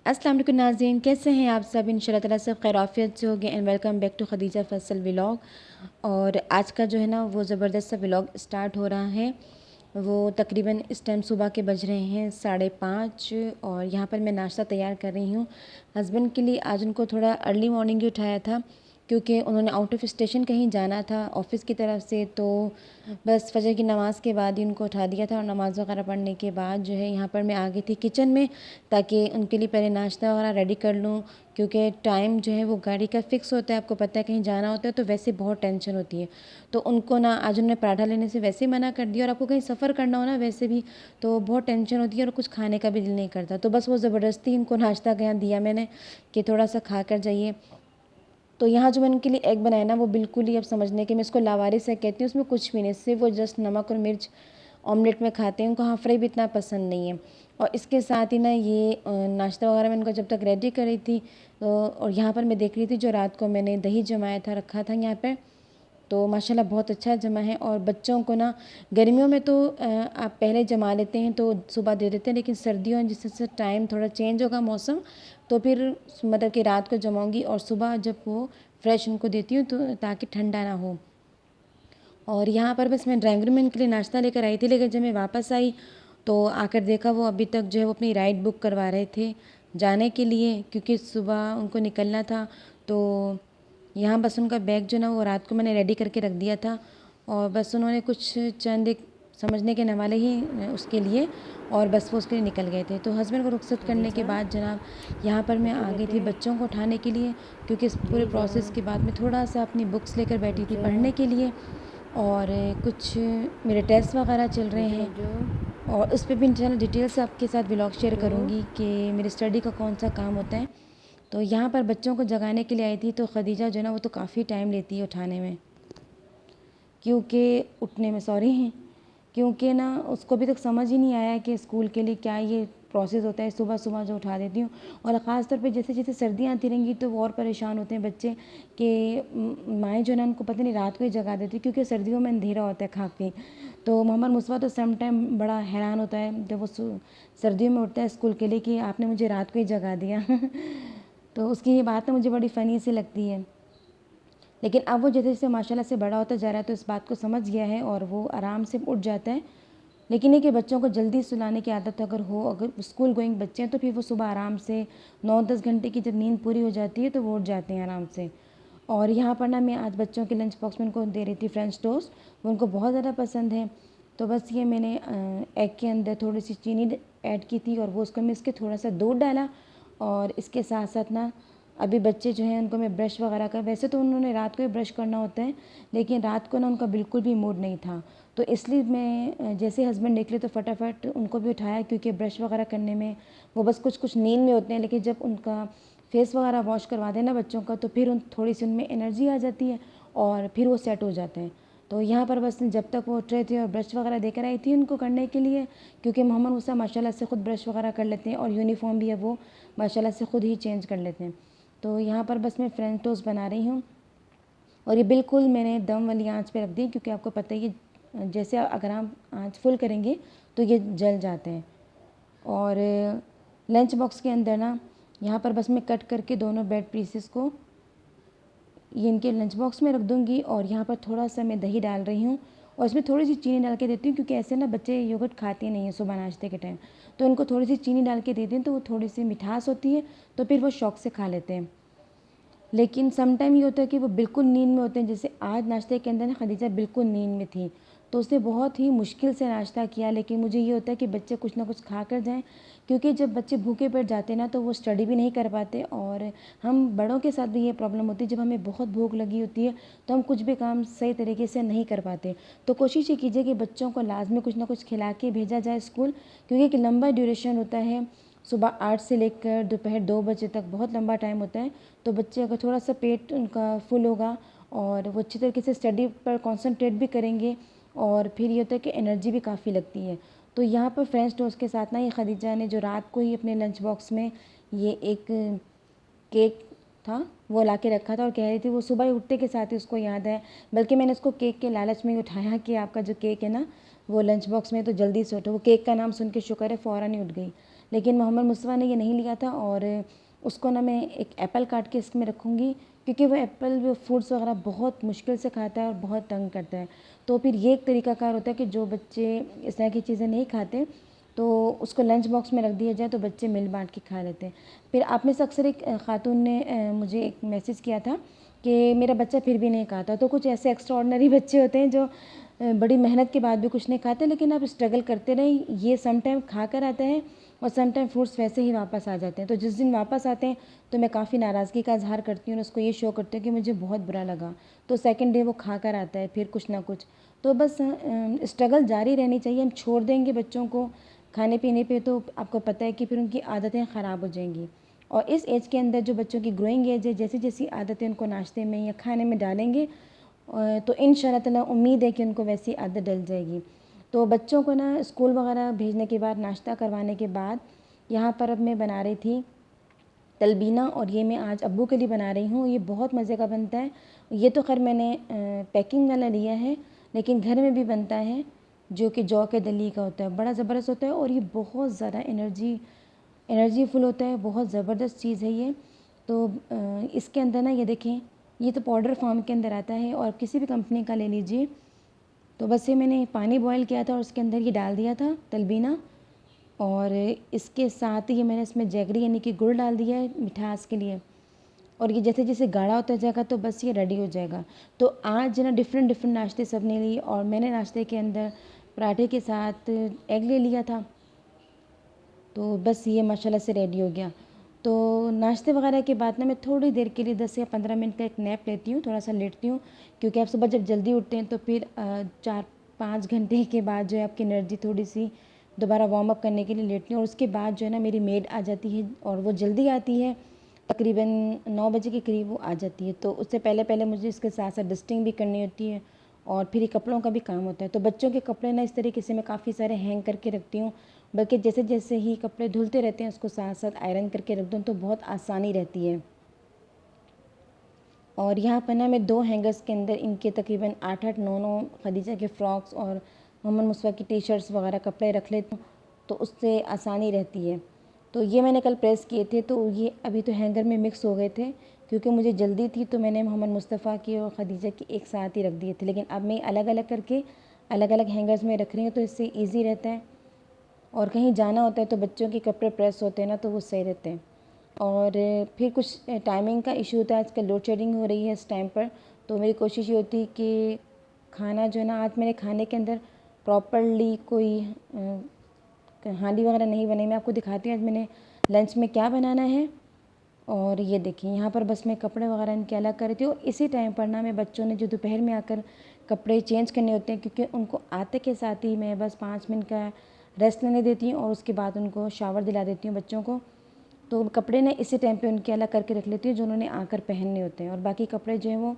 अस्सलाम वालेकुम नाज़रीन, कैसे हैं आप सब? इंशाल्लाह ताला सब खैरियत से होंगे and welcome back to Khadija Faisal vlog. और आज का जो है ना वो ज़बरदस्त सा व्लॉग स्टार्ट हो रहा है। वो तकरीबन इस टाइम सुबह के बज रहे हैं 5:30 और यहाँ पर मैं नाश्ता तैयार कर रही हूँ हस्बैंड के लिए। आज उनको थोड़ा अर्ली मॉर्निंग ही उठाया था क्योंकि उन्होंने आउट ऑफ स्टेशन कहीं जाना था ऑफ़िस की तरफ से। तो बस फजर की नमाज़ के बाद ही उनको उठा दिया था और नमाज़ वगैरह पढ़ने के बाद जो है यहाँ पर मैं आ गई थी किचन में ताकि उनके लिए पहले नाश्ता वगैरह रेडी कर लूँ, क्योंकि टाइम जो है वो गाड़ी का फ़िक्स होता है। आपको पता है कहीं जाना होता है तो वैसे बहुत टेंशन होती है। तो उनको ना आज उन्होंने पराठा लेने से वैसे ही मना कर दिया और आपको कहीं सफ़र करना हो ना वैसे भी तो बहुत टेंशन होती है और कुछ खाने का भी दिल नहीं करता। तो बस वो ज़बरदस्ती उनको नाश्ता यहाँ दिया मैंने कि थोड़ा सा खा कर जाइए। तो यहाँ जो मैंने उनके लिए एग बनाया ना वो बिल्कुल ही अब समझने के मैं इसको लावारिस एग कहती हूँ। उसमें कुछ भी नहीं, सिर्फ वो जस्ट नमक और मिर्च ऑमलेट में खाते हैं। उनको हाफ फ्राई भी इतना पसंद नहीं है। और इसके साथ ही ना ये नाश्ता वगैरह मैं उनको जब तक रेडी कर रही थी और यहाँ पर मैं देख रही थी जो रात को मैंने दही जमाया था रखा था यहाँ पर, तो माशाल्लाह बहुत अच्छा जमा है। और बच्चों को ना गर्मियों में तो आप पहले जमा लेते हैं तो सुबह दे देते हैं, लेकिन सर्दियों में जिससे टाइम थोड़ा चेंज होगा मौसम तो फिर मतलब कि रात को जमाऊँगी और सुबह जब वो फ्रेश उनको देती हूँ तो ताकि ठंडा ना हो। और यहाँ पर बस मैं ड्राइंग रूम में उनके लिए नाश्ता लेकर आई थी, लेकिन जब मैं वापस आई तो आकर देखा वो अभी तक जो है वो अपनी राइड बुक करवा रहे थे जाने के लिए, क्योंकि सुबह उनको निकलना था। तो यहाँ बस उनका बैग जो ना वो रात को मैंने रेडी करके रख दिया था और बस उन्होंने कुछ चंद एक समझने के नवाले ही उसके लिए और बस वो उसके लिए निकल गए थे। तो हस्बैंड को रुखसत करने के खदीजा, बाद जनाब यहाँ पर मैं बेटे आ गई बेटे थी बच्चों को उठाने के लिए, क्योंकि इस पूरे नहीं प्रोसेस जाऊँ। के बाद मैं थोड़ा सा अपनी बुक्स लेकर बैठी थी जो पढ़ने के लिए और कुछ मेरे टेस्ट वगैरह चल रहे जो हैं। जो और उस पर भी इंशाल्लाह डिटेल से आपके साथ व्लॉग शेयर जो करूँगी कि मेरी स्टडी का कौन सा काम होता है। तो यहाँ पर बच्चों को जगाने के लिए आई थी तो खदीजा जो है ना वो तो काफ़ी टाइम लेती है उठाने में, क्योंकि उठने में सॉरी क्योंकि ना उसको अभी तक समझ ही नहीं आया कि स्कूल के लिए क्या ये प्रोसेस होता है। सुबह सुबह जो उठा देती हूँ और ख़ास तौर पे जैसे जैसे सर्दियाँ आती रहेंगी तो वो और परेशान होते हैं बच्चे कि माएँ जो है ना उनको पता नहीं रात को ही जगा देती, क्योंकि सर्दियों में अंधेरा होता है काफ़ी। तो मोहम्मद मुस्वा तो सम टाइम बड़ा हैरान होता है जब वो सर्दियों में उठता है स्कूल के लिए कि आपने मुझे रात को ही जगा दिया तो उसकी ये बात ना मुझे बड़ी फ़नी सी लगती है। लेकिन अब वो जैसे जैसे माशाल्लाह से बड़ा होता जा रहा है तो इस बात को समझ गया है और वो आराम से उठ जाता है। लेकिन ये कि बच्चों को जल्दी सुलाने की आदत अगर हो, अगर स्कूल गोइंग बच्चे हैं तो फिर वो सुबह आराम से 9-10 घंटे की जब नींद पूरी हो जाती है तो वो उठ जाते हैं आराम से। और यहाँ पर ना मैं आज बच्चों के लंच बॉक्स में उनको दे रही थी फ्रेंच टोस्ट, वो उनको बहुत ज़्यादा पसंद है। तो बस ये मैंने एग के अंदर थोड़ी सी चीनी ऐड की थी और वो उसको मिक्स के थोड़ा सा दूध डाला। और इसके साथ साथ ना अभी बच्चे जो हैं उनको मैं ब्रश वगैरह का, वैसे तो उन्होंने रात को ही ब्रश करना होता है लेकिन रात को ना उनका बिल्कुल भी मूड नहीं था। तो इसलिए मैं जैसे हस्बैंड निकले तो फटाफट उनको भी उठाया, क्योंकि ब्रश वगैरह करने में वो बस कुछ कुछ नींद में होते हैं, लेकिन जब उनका फेस वगैरह वॉश करवा देना बच्चों का तो फिर उन थोड़ी सी उनमें एनर्जी आ जाती है और फिर वो सेट हो जाते हैं। तो यहाँ पर बस जब तक वो उठ रहे थे और ब्रश वगैरह देकर आई थी उनको करने के लिए, क्योंकि मोहम्मद मूसा माशाल्लाह से ख़ुद ब्रश वगैरह कर लेते हैं और यूनिफॉर्म भी है वो माशाल्लाह से ख़ुद ही चेंज कर लेते हैं। तो यहाँ पर बस मैं फ्रेंच टोस्ट बना रही हूँ और ये बिल्कुल मैंने दम वाली आंच पे रख दी, क्योंकि आपको पता ही है जैसे अगर हम आंच फुल करेंगे तो ये जल जाते हैं। और लंच बॉक्स के अंदर ना यहाँ पर बस मैं कट करके दोनों ब्रेड पीसेस को ये इनके लंच बॉक्स में रख दूँगी और यहाँ पर थोड़ा सा मैं दही डाल रही हूँ और इसमें थोड़ी सी चीनी डाल के देती हूँ, क्योंकि ऐसे ना बच्चे योगर्ट खाते नहीं हैं सुबह नाश्ते के टाइम। तो इनको थोड़ी सी चीनी डाल के देती हूँ तो वो थोड़ी सी मिठास होती है तो फिर वो शौक से खा लेते हैं। लेकिन सम टाइम ये होता है कि वो बिल्कुल नींद में होते हैं, जैसे आज नाश्ते के अंदर ना खदीजा बिल्कुल नींद में थी तो उसने बहुत ही मुश्किल से नाश्ता किया। लेकिन मुझे ये होता है कि बच्चे कुछ ना कुछ खा कर जाएँ, क्योंकि जब बच्चे भूखे पेट जाते हैं ना तो वो स्टडी भी नहीं कर पाते और हम बड़ों के साथ भी ये प्रॉब्लम होती है, जब हमें बहुत भूख लगी होती है तो हम कुछ भी काम सही तरीके से नहीं कर पाते। तो कोशिश ये कीजिए कि बच्चों को लाजमी कुछ ना कुछ खिला के भेजा जाए स्कूल, क्योंकि एक लंबा ड्यूरेशन होता है, सुबह 8 से लेकर दोपहर 2 बजे तक बहुत लंबा टाइम होता है। तो बच्चे अगर थोड़ा सा पेट उनका फुल होगा और वो अच्छी तरीके से स्टडी पर कंसंट्रेट भी करेंगे और फिर ये होता है कि एनर्जी भी काफ़ी लगती है। तो यहाँ पर फ्रेंच टोस्ट के साथ ना ये खदीजा ने जो रात को ही अपने लंच बॉक्स में ये एक केक था वो ला के रखा था और कह रही थी वो सुबह ही उठते के साथ ही उसको याद है, बल्कि मैंने उसको केक के लालच में ही उठाया कि आपका जो केक है ना वो लंच बॉक्स में तो जल्दी से उठो। वो केक का नाम सुन के शुक्र है फ़ौरन ही उठ गई। लेकिन मोहम्मद मुस्तफ़ा ने ये नहीं लिया था और उसको ना मैं एक एप्पल काट के इसमें रखूँगी, क्योंकि वो एप्पल वो फ्रूट्स वगैरह बहुत मुश्किल से खाता है और बहुत तंग करता है। तो फिर ये एक तरीक़ाकार होता है कि जो बच्चे इस तरह की चीज़ें नहीं खाते तो उसको लंच बॉक्स में रख दिया जाए तो बच्चे मिल बांट के खा लेते हैं। फिर आप में से अक्सर एक ख़ातून ने मुझे एक मैसेज किया था कि मेरा बच्चा फिर भी नहीं खाता। तो कुछ ऐसे एक्स्ट्रा ऑर्डिनरी बच्चे होते हैं जो बड़ी मेहनत के बाद भी कुछ नहीं खाते, लेकिन आप स्ट्रगल करते रहें, ये सम टाइम खा कर आता है और सम टाइम फ्रूट्स वैसे ही वापस आ जाते हैं। तो जिस दिन वापस आते हैं तो मैं काफ़ी नाराज़गी का इजहार करती हूँ और उसको ये शो करती हूँ कि मुझे बहुत बुरा लगा। तो सेकंड डे वो खा कर आता है फिर कुछ ना कुछ। तो बस स्ट्रगल जारी रहनी चाहिए। हम छोड़ देंगे बच्चों को खाने पीने पे तो आपको पता है कि फिर उनकी आदतें ख़राब हो जाएंगी। और इस एज के अंदर जो बच्चों की ग्रोइंग एज है, जैसी जैसी आदतें उनको नाश्ते में या खाने में डालेंगे तो इंशाअल्लाह ताला उम्मीद है कि उनको वैसी आदत डल जाएगी। तो बच्चों को ना स्कूल वगैरह भेजने के बाद, नाश्ता करवाने के बाद, यहाँ पर अब मैं बना रही थी तलबीना, और ये मैं आज अब्बू के लिए बना रही हूँ। ये बहुत मज़े का बनता है। ये तो खैर मैंने पैकिंग वाला लिया है, लेकिन घर में भी बनता है जो कि जौ के दली का होता है। बड़ा ज़बरदस्त होता है और ये बहुत ज़्यादा एनर्जीफुल होता है। बहुत ज़बरदस्त चीज़ है ये। तो इसके अंदर ना ये देखें, ये तो पाउडर फॉर्म के अंदर आता है और किसी भी कंपनी का ले लीजिए। तो बस ये मैंने पानी बॉयल किया था और उसके अंदर ये डाल दिया था तलबीना, और इसके साथ ही मैंने इसमें जैगरी यानी कि गुड़ डाल दिया है मिठास के लिए। और ये जैसे जैसे गाढ़ा होता जाएगा तो बस ये रेडी हो जाएगा। तो आज ना डिफरेंट डिफरेंट नाश्ते सब ने लिए और मैंने नाश्ते के अंदर पराठे के साथ एग ले लिया था। तो बस ये माशाल्लाह से रेडी हो गया। तो नाश्ते वगैरह के बाद ना मैं थोड़ी देर के लिए 10 या 15 मिनट का एक नैप लेती हूँ, थोड़ा सा लेटती हूँ, क्योंकि आप सुबह जब जल्दी उठते हैं तो फिर 4-5 घंटे के बाद जो है आपकी एनर्जी थोड़ी सी दोबारा वार्म अप करने के लिए लेटती हूँ। और उसके बाद जो है ना मेरी मेड आ जाती है और वो जल्दी आती है, तकरीबन 9 बजे के करीब वो आ जाती है। तो उससे पहले पहले मुझे इसके साथ साथ डस्टिंग भी करनी होती है और फिर ये कपड़ों का भी काम होता है। तो बच्चों के कपड़े ना इस तरीके से मैं काफ़ी सारे हैंग करके रखती हूँ, बल्कि जैसे जैसे ही कपड़े धुलते रहते हैं उसको साथ साथ आयरन करके रख दूँ तो बहुत आसानी रहती है। और यहाँ पर ना मैं 2 हैंगर्स के अंदर इनके तकरीबन 8-8 9-9 खदीजा के फ़्रॉक्स और मोहम्मद मुस्तफ़ा की टी शर्ट्स वगैरह कपड़े रख लेती हूँ, तो उससे आसानी रहती है। तो ये मैंने कल प्रेस किए थे, तो ये अभी तो हैंगर में मिक्स हो गए थे, क्योंकि मुझे जल्दी थी तो मैंने मोहम्मद मुस्तफ़ा की और खदीजा की एक साथ ही रख दिए थे। लेकिन अब मैं अलग अलग करके अलग अलग हैंगर्स में रख रही हूँ, तो इससे ईज़ी रहता है। और कहीं जाना होता है तो बच्चों के कपड़े प्रेस होते हैं ना, तो वो सही रहते हैं। और फिर कुछ टाइमिंग का इशू होता है, आजकल लोड शेडिंग हो रही है इस टाइम पर। तो मेरी कोशिश ये होती है कि खाना जो है ना, आज मेरे खाने के अंदर प्रॉपरली कोई हांडी वगैरह नहीं बनी। मैं आपको दिखाती हूँ आज मैंने लंच में क्या बनाना है। और ये देखिए यहाँ पर बस मैं कपड़े वगैरह इनके अलग कर रही थी। और इसी टाइम पर ना मैं बच्चों ने जो दोपहर में आकर कपड़े चेंज करने होते हैं, क्योंकि उनको आते के साथ ही मैं बस 5 मिनट का रेस्ट लेने देती हूँ और उसके बाद उनको शावर दिला देती हूँ बच्चों को। तो कपड़े ना इसी टाइम पे उनके अलग करके रख लेती हूँ जो उन्होंने आकर पहनने होते हैं, और बाकी कपड़े जो हैं वो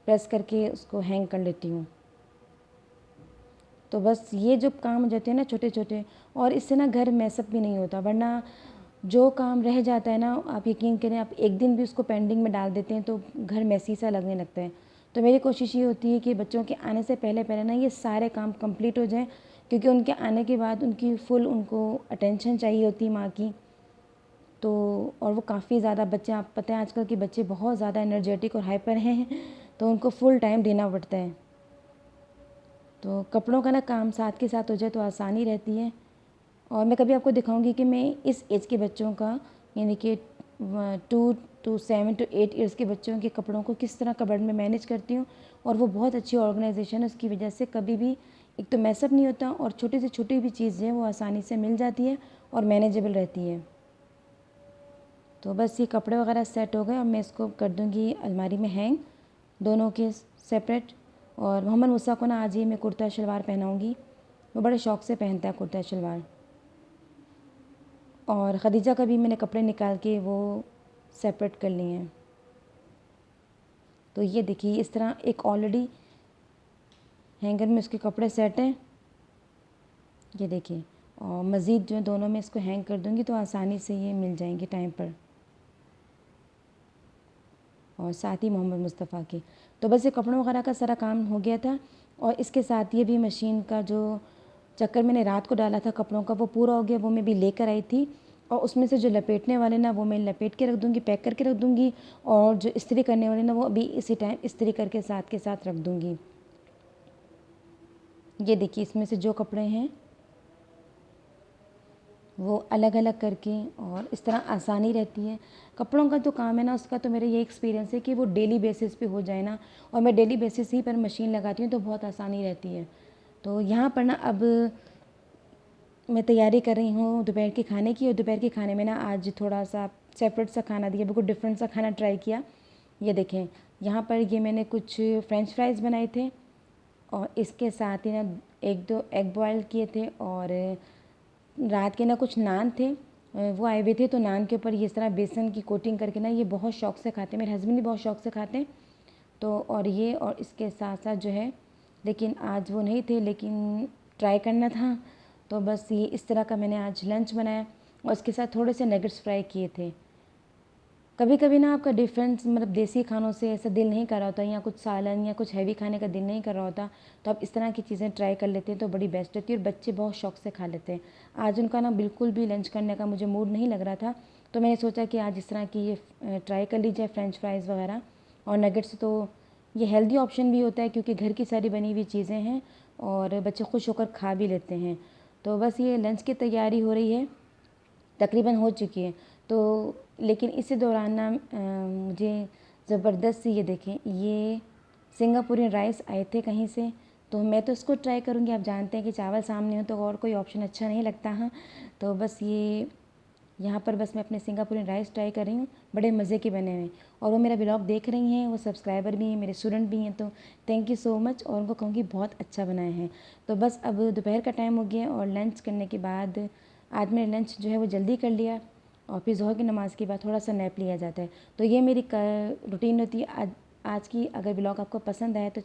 प्रेस करके उसको हैंग कर लेती हूँ। तो बस ये जो काम हो जाते हैं ना छोटे छोटे, और इससे ना घर मैसअप भी नहीं होता। वरना जो काम रह जाता है ना, आप यकीन करें, आप एक दिन भी उसको पेंडिंग में डाल देते हैं तो घर मैसी सा लगने लगता है। तो मेरी कोशिश ये होती है कि बच्चों के आने से पहले पहले ना ये सारे काम कंप्लीट हो जाएं, क्योंकि उनके आने के बाद उनकी फुल उनको अटेंशन चाहिए होती है माँ की। तो और वो काफ़ी ज़्यादा बच्चे, आप पता है आजकल के बच्चे बहुत ज़्यादा एनर्जेटिक और हाइपर हैं, तो उनको फुल टाइम देना पड़ता है। तो कपड़ों का ना काम साथ के साथ हो जाए तो आसानी रहती है। और मैं कभी आपको दिखाऊंगी कि मैं इस एज के बच्चों का, यानी कि 2 to 7 to 8 ईयर्स के बच्चों के कपड़ों को किस तरह कबर्ड में मैनेज करती हूँ। और वो बहुत अच्छी ऑर्गेनाइजेशन है, उसकी वजह से कभी भी एक तो मैसअप नहीं होता और छोटी से छोटी भी चीज़ है वो आसानी से मिल जाती है और मैनेजेबल रहती है। तो बस ये कपड़े वगैरह सेट हो गए। अब मैं इसको कर दूँगी अलमारी में हैंग, दोनों के सेपरेट। और मोहम्मद मुसा को ना आज ही मैं कुर्ता शलवार पहनाऊँगी, वो बड़े शौक़ से पहनता है कुर्ता शलवार। और ख़दीजा का भी मैंने कपड़े निकाल के वो सेपरेट कर लिए हैं। तो ये देखिए इस तरह एक ऑलरेडी हैंगर में उसके कपड़े सेट हैं, ये देखिए। और मज़ीद जो है दोनों में इसको हैंग कर दूँगी तो आसानी से ये मिल जाएंगे टाइम पर। और साथ ही मोहम्मद मुस्तफ़ा के, तो बस ये कपड़ों वगैरह का सारा काम हो गया था। और इसके साथ ये भी मशीन का जो चक्कर मैंने रात को डाला था कपड़ों का वो पूरा हो गया, वो मैं भी लेकर आई थी। और उसमें से जो लपेटने वाले ना वो मैं लपेट के रख दूँगी, पैक करके रख दूँगी, और जो इस्त्री करने वाले ना वो अभी इसी टाइम इस्त्री करके साथ के साथ रख दूँगी। ये देखिए इसमें से जो कपड़े हैं वो अलग अलग करके, और इस तरह आसानी रहती है। कपड़ों का जो काम है ना उसका तो मेरा ये एक्सपीरियंस है कि वो डेली बेसिस पे हो जाए ना, और मैं डेली बेसिस ही पर मशीन लगाती हूँ तो बहुत आसानी रहती है। तो यहाँ पर ना अब मैं तैयारी कर रही हूँ दोपहर के खाने की, और दोपहर के खाने में ना आज थोड़ा सा सेपरेट सा खाना दिया, बिल्कुल डिफरेंट सा खाना ट्राई किया। ये देखें यहाँ पर ये मैंने कुछ फ्रेंच फ्राइज़ बनाए थे, और इसके साथ ही ना एक दो एग बॉयल किए थे, और रात के ना कुछ नान थे, वो आए हुए थे, तो नान के ऊपर ये इस तरह बेसन की कोटिंग करके ना ये बहुत शौक से खाते हैं, मेरे हस्बैंड भी बहुत शौक से खाते हैं। तो और ये और इसके साथ साथ जो है, लेकिन आज वो नहीं थे, लेकिन ट्राई करना था, तो बस ये इस तरह का मैंने आज लंच बनाया, और इसके साथ थोड़े से नगेट्स फ्राई किए थे। कभी कभी ना आपका डिफरेंस मतलब देसी खानों से ऐसा दिल नहीं कर रहा होता, या कुछ सालन या कुछ हैवी खाने का दिल नहीं कर रहा होता, तो आप इस तरह की चीज़ें ट्राई कर लेते हैं तो बड़ी बेस्ट रहती है, और बच्चे बहुत शौक से खा लेते हैं। आज उनका ना बिल्कुल भी लंच करने का मुझे मूड नहीं लग रहा था, तो मैंने सोचा कि आज इस तरह की ये ट्राई कर लीजिए फ्रेंच फ्राइज़ वगैरह और नगेट्स। तो ये हेल्दी ऑप्शन भी होता है क्योंकि घर की सारी बनी हुई चीज़ें हैं, और बच्चे खुश होकर खा भी लेते हैं। तो बस ये लंच की तैयारी हो रही है, तकरीबन हो चुकी है। तो लेकिन इसी दौरान ना मुझे ज़बरदस्त सी ये देखें, ये सिंगापुरी राइस आए थे कहीं से, तो मैं तो इसको ट्राई करूँगी। आप जानते हैं कि चावल सामने हो तो और कोई ऑप्शन अच्छा नहीं लगता। हाँ, तो बस ये यहाँ पर बस मैं अपने सिंगापुरी राइस ट्राई कर रही हूँ, बड़े मज़े के बने हुए, और वो मेरा ब्लॉग देख रही हैं, वो सब्सक्राइबर भी हैं, मेरे स्टूडेंट भी हैं, तो थैंक यू सो मच, और उनको कहूँगी बहुत अच्छा बनाए हैं। तो बस अब दोपहर का टाइम हो गया, और लंच करने के बाद आज मैंने लंच जो है वो जल्दी कर लिया, और फिर ज़ोहर की नमाज़ के बाद थोड़ा सा नैप लिया जाता है। तो ये मेरी रूटीन होती है आज की। अगर ब्लॉग आपको पसंद आया तो